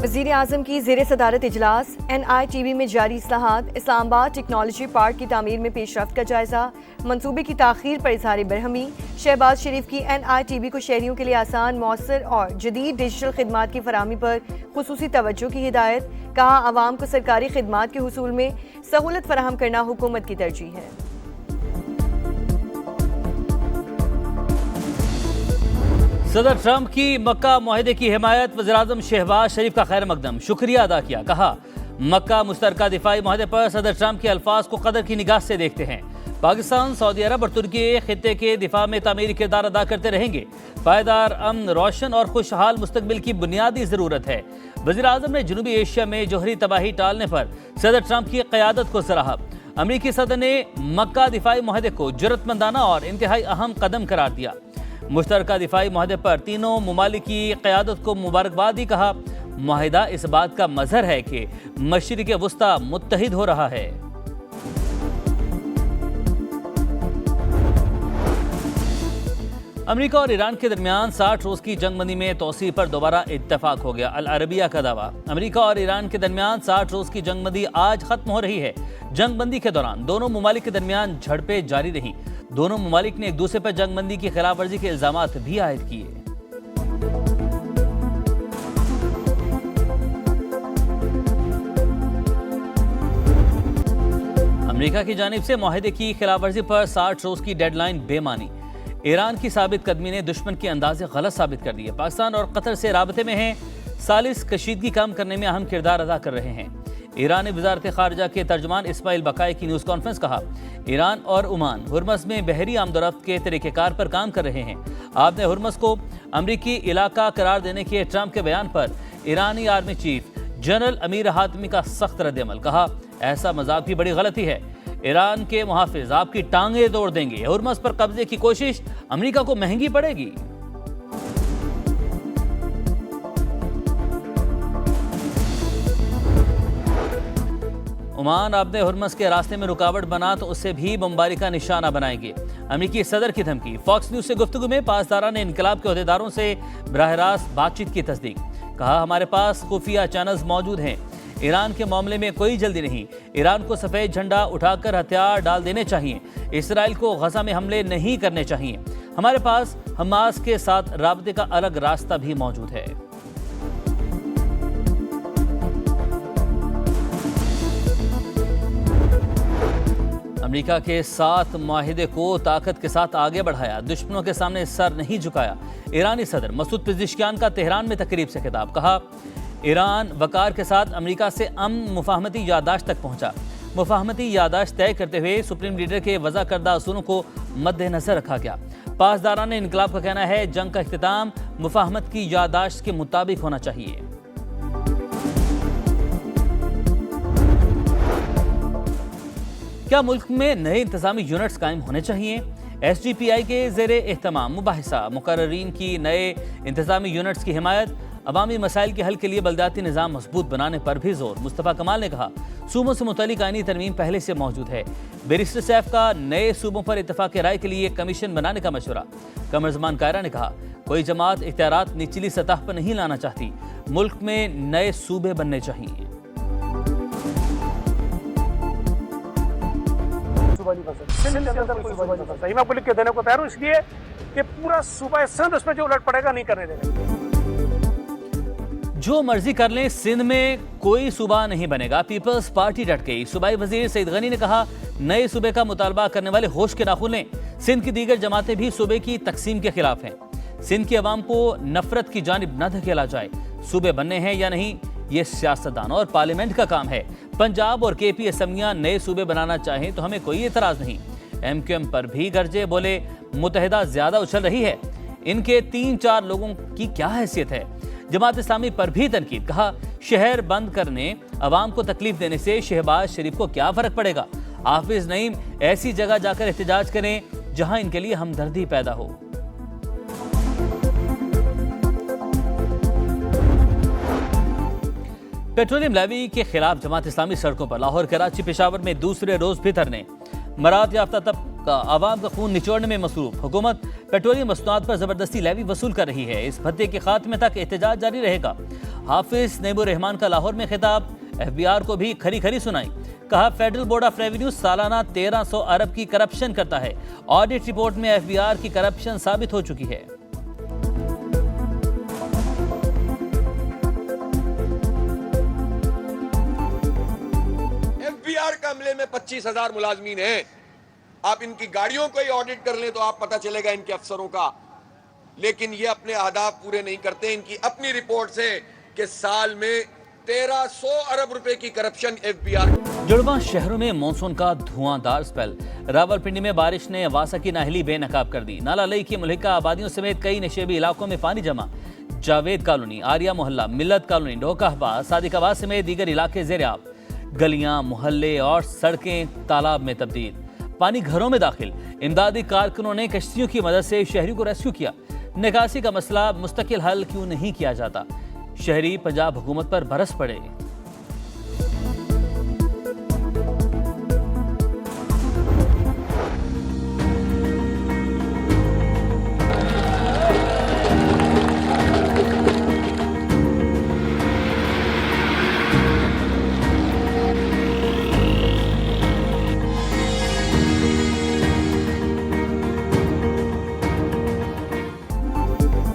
वज़ीर-ए-आज़म की ज़ेर सदारत इजलास, NITV में जारी इस्लाहात, इस्लामाबाद टेक्नोलॉजी पार्क की तामीर में पेशरफ्त का जायज़ा, मनसूबे की ताख़ीर पर इज़हार बरहमी। शहबाज शरीफ की NITV को शहरियों के लिए आसान, मौसर और जदीद डिजिटल खिदमात की फराहमी पर खुसूसी तवज्जो की हिदायत। कहा, आवाम को सरकारी खिदमात के हुसूल में सहूलत फराहम करना हुकूमत की तरजीह है। सदर ट्रंप की मक्का मुआहदे की हिमायत, वज़ीर-ए-आज़म शहबाज शरीफ का खैर मकदम, शुक्रिया अदा किया। कहा, मक्का मुश्तरका दिफाई मुआहदे पर सदर ट्रंप के अल्फाज को कदर की निगाह से देखते हैं। पाकिस्तान, सऊदी अरब और तुर्की खित्ते के दिफा में तामीरी किरदार अदा करते रहेंगे। पायदार, अमन, रोशन और खुशहाल मुस्तकबिल की बुनियादी ज़रूरत है। वज़ीर-ए-आज़म ने जनूबी एशिया में जोहरी तबाही टालने पर सदर ट्रंप की क़यादत को सराहा। अमरीकी सदर ने मक्का दिफाई मुआहदे को जुर्रतमंदाना और इंतहाई अहम कदम करार दिया। मुश्तरका दिफाई मुआहदे पर तीनों ममालिक की क़यादत को मुबारकबाद दी। कहा, मुआहिदा इस बात का मज़हर है कि मशरिक़ वुस्ता मुत्तहिद हो रहा है। अमेरिका और ईरान के दरमियान 60 रोज़ की जंगबंदी में तोसी पर दोबारा इत्तफाक हो गया। अल अरबिया का दावा, अमेरिका और ईरान के दरमियान 60 रोज़ की जंगबंदी आज खत्म हो रही है। जंगबंदी के दौरान दोनों ममालिक के दरमियान झड़पें जारी रहीं। दोनों ममालिक ने एक दूसरे पर जंगबंदी की खिलाफ वर्जी के इल्जामात भी आयद किए। अमेरिका की जानिब से मुआहदे की खिलाफ वर्जी पर 60 रोज़ की डेडलाइन बेमानी। ईरान की साबित कदमी ने दुश्मन के अंदाजे गलत साबित कर दिए। पाकिस्तान और कतर से राबते में हैं, सालिस कशीदगी कम करने में अहम किरदार अदा कर रहे हैं। ईरानी वज़ारत ख़ारिजा के तर्जुमान इस्माइल बकाई की न्यूज़ कॉन्फ्रेंस। कहा, ईरान और ओमान हुर्मस में बहरी आमदोरफ्त के तरीक़ेकार पर काम कर रहे हैं। आपने हुर्मस को अमरीकी इलाका करार देने के ट्रंप के बयान पर ईरानी army chief general Amir Hatami का सख्त रद्द-ए-अमल। कहा, ऐसा मजाक भी बड़ी गलती है। ईरान के मुहाफिज आपकी टांगे तोड़ देंगे। हुर्मस पर कब्जे की कोशिश अमरीका को महंगी पड़ेगी। ओमान आपने हुर्मस के रास्ते में रुकावट बना तो उससे भी बमबारी का निशाना बनाएंगे। अमेरिकी सदर की धमकी। फॉक्स न्यूज से गुफ्तगू में पासदारा ने इनकलाब के अहदेदारों से बराह रास्त बातचीत की तस्दीक। कहा, हमारे पास खुफिया चैनल्स मौजूद हैं। ईरान के मामले में कोई जल्दी नहीं। ईरान को सफ़ेद झंडा उठाकर हथियार डाल देने चाहिए। इसराइल को गजा में हमले नहीं करने चाहिए। हमारे पास हमास के साथ राबते का अलग रास्ता भी मौजूद है। अमेरिका के साथ मुआहिदे को ताकत के साथ आगे बढ़ाया, दुश्मनों के सामने सर नहीं झुकाया। ईरानी सदर मसूद पेज़ेश्कियान का तेहरान में तकरीब से खिताब। कहा, ईरान वकार के साथ अमेरिका से अमन मुफाहमती यादाश्त तक पहुंचा। मुफाहमती यादाश्त तय करते हुए सुप्रीम लीडर के वज़ा करदा असूलों को मद्देनजर रखा गया। पासदारान इनकलाब का कहना है, जंग का इख्तिताम मुफाहमत की यादाश्त के मुताबिक होना चाहिए। क्या मुल्क में नए इंतजामी यूनिट्स कायम होने चाहिए? SGPI के ज़ेरे एहतमाम मुबाहिसा, मुकर्ररीन की नए इंतजामी यूनिट्स की हिमायत, अवामी मसाइल के हल के लिए बलदाती निज़ाम मजबूत बनाने पर भी जोर। मुस्तफ़ा कमाल ने कहा, सूबों से मुतल्लिक़ आईनी तरमीम पहले से मौजूद है। बैरिस्टर सैफ का नए सूबों पर इत्तफाक़ राय के लिए कमीशन बनाने का मशवरा। कमर ज़मान कायरा ने कहा, कोई जमात इख्तियारात निचली सतह पर नहीं लाना चाहती। मुल्क में नए सूबे बनने चाहिए। मैं आपको लिख के देने को तैयार हूं, इसलिए कि पूरा सूबा सिंध उसमें जो उलट पड़ेगा नहीं करने देंगे। जो मर्जी कर लें, सिंध में कोई सूबा नहीं बनेगा। पीपल्स पार्टी डट गई। सूबाई वजीर सईद गनी ने कहा, नए सूबे का मुतालबा करने वाले होश के नाखून लें। सिंध की दीगर जमातें भी सूबे की तकसीम के खिलाफ हैं। सिंध की अवाम को नफरत की जानिब न धकेला जाए। सूबे बनने हैं या नहीं, ये सियासतदानों और पार्लियामेंट का काम है। पंजाब और KP असम्बलियां नए सूबे बनाना चाहें तो हमें कोई एतराज नहीं। MQM पर भी गर्जे, बोले मुत्तहिदा ज्यादा उछल रही है। इनके 3-4 लोगों की क्या हैसियत है? जमात इस्लामी पर भी तनकीद। कहा, शहर बंद करने, अवाम को तकलीफ देने से शहबाज शरीफ को क्या फर्क पड़ेगा? हाफिज नईम ऐसी जगह जाकर एहतजाज करें जहां इनके लिए हमदर्दी पैदा हो। पेट्रोलियम लेवी के खिलाफ जमात इस्लामी सड़कों पर। लाहौर, कराची, पेशावर में दूसरे रोज भी धरने। मरात याफ्ता तबका आवाम का खून निचोड़ने में मसरूफ। हुकूमत पेट्रोलियम मसनूआत पर जबरदस्ती लेवी वसूल कर रही है। इस भत्ते के खात्मे तक एहतजाज जारी रहेगा। हाफिज नईमुर रहमान का लाहौर में खिताब, एफबीआर को भी खरी खरी सुनाई। कहा फेडरल बोर्ड ऑफ रेवेन्यू सालाना 1300 अरब की करप्शन करता है। ऑडिट रिपोर्ट में एफबीआर की करप्शन साबित हो चुकी है। एफबीआर का अमले में 25,000 मुलाजमीन हैं। आप इनकी गाड़ियों को ही ऑडिट कर लें तो आप पता चलेगा इनके अफसरों का। लेकिन ये अपने अहदाफ पूरे नहीं करते। इनकी अपनी रिपोर्ट से कि साल में 1300 अरब रुपए की करप्शन एफबीआर। जुड़वा शहरों में मानसून का धुआंधार स्पेल। रावलपिंडी में बारिश ने वासा की नाहली बेनकाब कर दी। नाला लई की मुल्हिका आबादियों समेत कई नशेबी इलाकों में पानी जमा। जावेद कॉलोनी, आर्या मोहल्ला, मिल्लत कॉलोनी, ढोकाहबा, सादिकाबाद समेत दीगर इलाके जेर-ए-आब। गलियां, मोहल्ले और सड़कें तालाब में तब्दील। पानी घरों में दाखिल। इमदादी कारकुनों ने कश्तियों की मदद से शहरियों को रेस्क्यू किया। निकासी का मसला मुस्तकिल हल क्यों नहीं किया जाता? शहरी पंजाब हुकूमत पर बरस पड़े।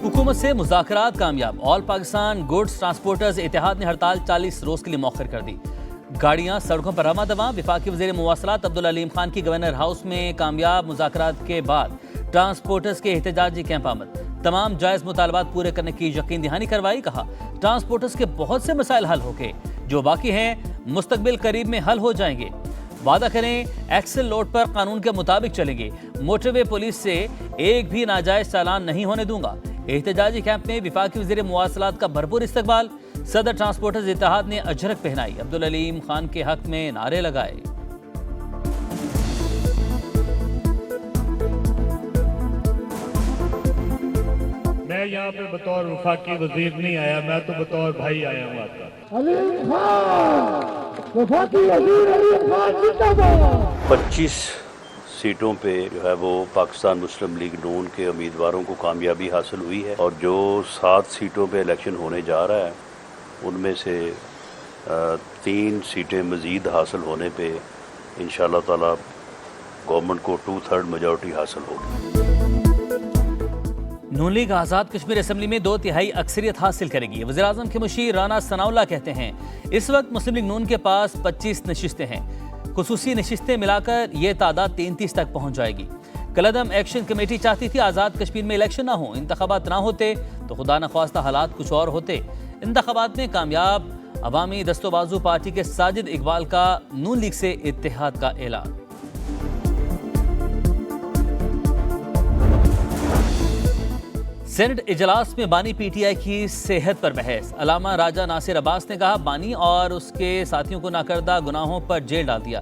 हुकूमत से मुज़ाकरात कामयाब। ऑल पाकिस्तान गुड्स ट्रांसपोर्टर्स इत्तेहाद ने हड़ताल 40 रोज के लिए मौखर कर दी। गाड़ियां सड़कों पर रवा दवा। वफाकी वज़ीर मुवासलात अब्दुल अलीम खान की गवर्नर हाउस में कामयाब मुज़ाकरात के बाद ट्रांसपोर्टर्स के एहतजाजी कैंप आमद। तमाम जायज़ मुतालबात पूरे करने की यकीन दहानी करवाई। कहा ट्रांसपोर्टर्स के बहुत से मसाइल हल हो गए, जो बाकी हैं मुस्तकबिल करीब में हल हो जाएंगे। वादा करें एक्सेल लोड पर कानून के मुताबिक चलेंगे। मोटरवे पुलिस से एक भी नाजायज चालान नहीं होने दूंगा। एहतजाजी कैंप में वफाकी वज़ीर मुवासलात का भरपूर इस्तकबाल। सदर ट्रांसपोर्टर्स इत्तेहाद ने अजरक पहनाई। अब्दुल अलीम खान के हक में नारे लगाए। मैं यहाँ पे बतौर वफाकी वजीर नहीं आया, मैं तो बतौर भाई आया हूँ आपका। अलीम खान, वफाकी वजीर अलीम खान जिंदाबाद। 25 सीटों पे जो है वो पाकिस्तान मुस्लिम लीग नून के उम्मीदवारों को कामयाबी हासिल हुई है और जो 7 सीटों पे इलेक्शन होने जा रहा है उनमें से 3 सीटें मज़ीद हासिल होने पे इंशाअल्लाह ताला गवर्नमेंट को 2/3 मेजॉरिटी हासिल होगी। नून लीग आज़ाद कश्मीर असम्बली में 2/3 अक्सरियत हासिल करेगी। वज़ीर-ए-आज़म के मुशीर राना सनाउल्लाह कहते हैं इस वक्त मुस्लिम लीग नून के पास 25 नशिस्तें हैं। खुसूसी नशिस्तें मिलाकर ये तादाद 33 तक पहुंच जाएगी। कलदम एक्शन कमेटी चाहती थी आज़ाद कश्मीर में इलेक्शन ना हो, इंतखाबात ना होते तो खुदा न ख्वास्ता हालात कुछ और होते। इंतखाबात में कामयाब अवामी दस्तोबाजू पार्टी के साजिद इकबाल का नून लीग से इत्तेहाद का ऐलान। सेनेट इजलास में बानी पीटीआई की सेहत पर बहस। अलामा राजा नासिर अब्बास ने कहा बानी और उसके साथियों को नाकर्दा गुनाहों पर जेल डाल दिया।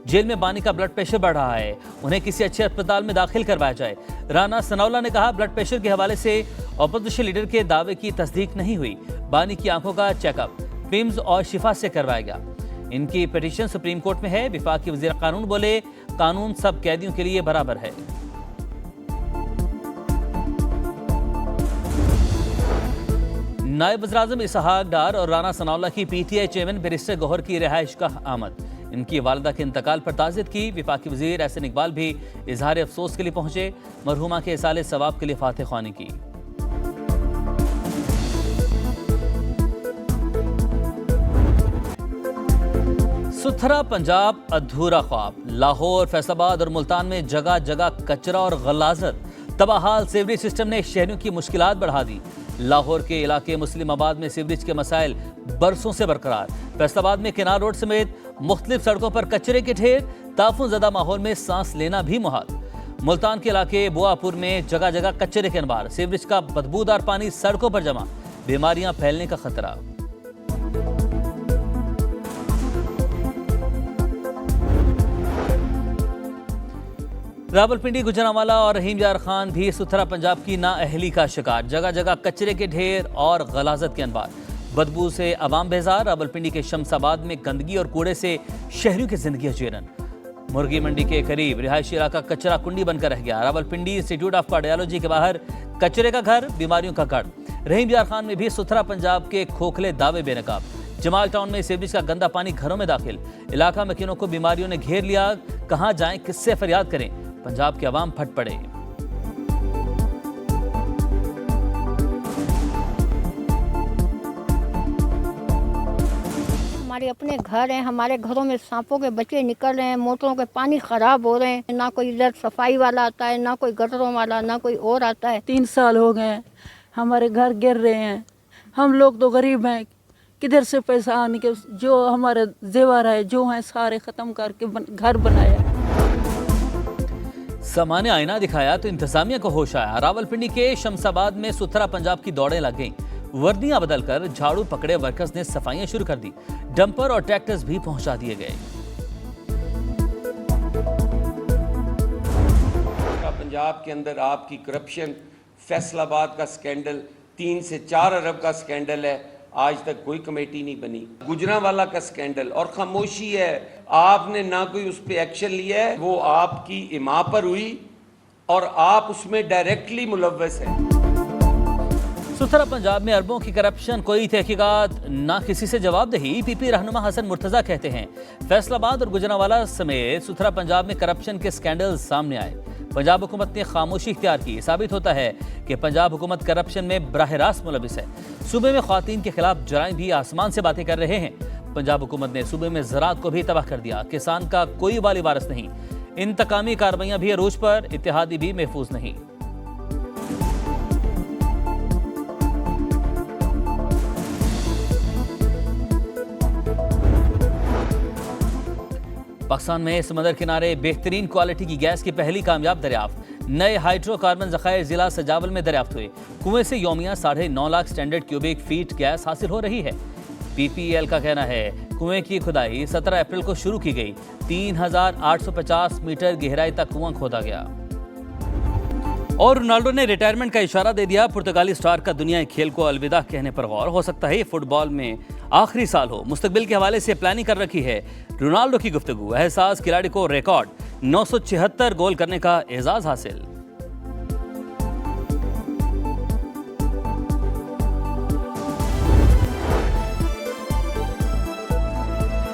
जेल में बानी का ब्लड प्रेशर बढ़ रहा है, उन्हें किसी अच्छे अस्पताल में दाखिल करवाया जाए। राना सनाउल्लाह ने कहा ब्लड प्रेशर के हवाले से अपोजिशन लीडर के दावे की तस्दीक नहीं हुई। बानी की आंखों का चेकअप पिम्स और शिफा से करवाया गया। इनकी पिटीशन सुप्रीम कोर्ट में है। वफाकी वज़ीर कानून बोले कानून सब कैदियों के लिए बराबर है। नायब वज़ीर-ए-आज़म इसहाक डार और राना सनाउल्लाह की पीटीआई चेयरमैन बैरिस्टर गौहर की रिहाइश का आमद। इनकी वालिदा के इंतकाल पर ताज़ियत की। वफाकी वज़ीर एहसन इकबाल भी इजहार अफसोस के लिए पहुंचे। मरहुमा के इसाले सवाब के लिए फातिह ख्वानी की। सुथरा पंजाब अधूरा ख्वाब। लाहौर, फैसलाबाद और मुल्तान में जगह जगह कचरा और गलाजत। तबाहाल सीवरेज सिस्टम ने शहरियों की मुश्किलात बढ़ा दी। लाहौर के इलाके मुस्लिमाबाद में सीवरेज के मसाइल बरसों से बरकरार। फैसलाबाद में किनार रोड समेत मुख्तलिफ सड़कों पर कचरे के ढेर। ताफून ज़दा माहौल में सांस लेना भी मुहाल। मुल्तान के इलाके बुआपुर में जगह जगह कचरे के अनबार। सीवरेज का बदबूदार पानी सड़कों पर जमा। बीमारियां फैलने का खतरा। रावलपिंडी, गुजरांवाला और रहीम यार खान भी सुथरा पंजाब की नाअहली का शिकार। जगह जगह कचरे के ढेर और गलाजत के अनबार। बदबू से अवाम बेजार। रावलपिंडी के शमसाबाद में गंदगी और कूड़े से शहरियों की जिंदगी अजीरन। मुर्गी मंडी के करीब रिहायशी इलाका कचरा कुंडी बनकर रह गया। रावलपिंडी इंस्टीट्यूट ऑफ कार्डियोलॉजी के बाहर कचरे का घर, बीमारियों का गढ़। रहीम यार खान में भी सुथरा पंजाब के खोखले दावे बेनकाब। जमाल टाउन में सीवरेज का गंदा पानी घरों में दाखिल। इलाका मकीनों को बीमारियों ने घेर लिया। कहां जाएं, किससे फरियाद करें? पंजाब के अवाम फट पड़े। हमारे अपने घर हैं, हमारे घरों में सांपों के बच्चे निकल रहे हैं, मोटरों के पानी खराब हो रहे हैं, ना कोई इधर सफाई वाला आता है, ना कोई गटरों वाला, ना कोई और आता है। 3 साल हो गए हैं, हमारे घर गिर रहे हैं। हम लोग तो गरीब हैं, किधर से पैसा आने के, जो हमारे जेवर है जो हैं सारे ख़त्म करके घर बनाया। सामान्य आईना दिखाया तो इंतजामिया को होश आया। रावलपिंडी के शमशाबाद में सुथरा पंजाब की दौड़ें लग गईं। वर्दियां बदलकर झाड़ू पकड़े वर्कर्स ने सफाइयां शुरू कर दी। डंपर और ट्रैक्टर्स भी पहुंचा दिए गए। पंजाब के अंदर आपकी करप्शन, फैसलाबाद का स्कैंडल, 3 से 4 अरब का स्कैंडल है, आज तक कोई कमेटी नहीं बनी। गुजरांवाला का स्कैंडल और खामोशी है, आपने ना कोई उस पर एक्शन लिया है, वो आपकी इमा पर हुई और आप उसमें डायरेक्टली मुलव्वस हैं। सुथरा पंजाब में अरबों की करप्शन, कोई तहकीकात, ना किसी से जवाबदेही। पीपी रहनुमा हसन मुर्तजा कहते हैं फैसलाबाद और गुजरांवाला समेत सुथरा पंजाब में करप्शन के स्कैंडल सामने आए। पंजाब हुकूमत ने खामोशी इख्तियार की। साबित होता है कि पंजाब हुकूमत करप्शन में बराह रास्त मुलविस है। सूबे में ख्वातीन के खिलाफ जराइम भी आसमान से बातें कर रहे हैं। पंजाब हुकूमत ने सूबे में ज़राअत को भी तबाह कर दिया। किसान का कोई वाली वारस नहीं। इंतकामी कार्रवाइयां भी अरूज पर, इत्तेहादी भी महफूज नहीं। पाकिस्तान में समंदर किनारे बेहतरीन क्वालिटी की गैस की पहली कामयाब दरियाफ्त। नए हाइड्रोकार्बन ज़खायर जिला सजावल में दरियाफ्त हुए। कुएं से यौमिया 9.5 lakh standard cubic feet gas हासिल हो रही है। पीपीएल का कहना है कुएं की खुदाई 17 अप्रैल को शुरू की गई। 3850 मीटर गहराई तक कुआं खोदा गया। और रोनाल्डो ने रिटायरमेंट का इशारा दे दिया। पुर्तगाली स्टार का दुनिया खेल को अलविदा कहने पर गौर। हो सकता है ये फुटबॉल में आखिरी साल हो। मुस्तकबिल के हवाले से प्लानिंग कर रखी है रोनाल्डो की गुफ्तगू। एहसास खिलाड़ी को रिकॉर्ड 976 गोल करने का एजाज हासिल।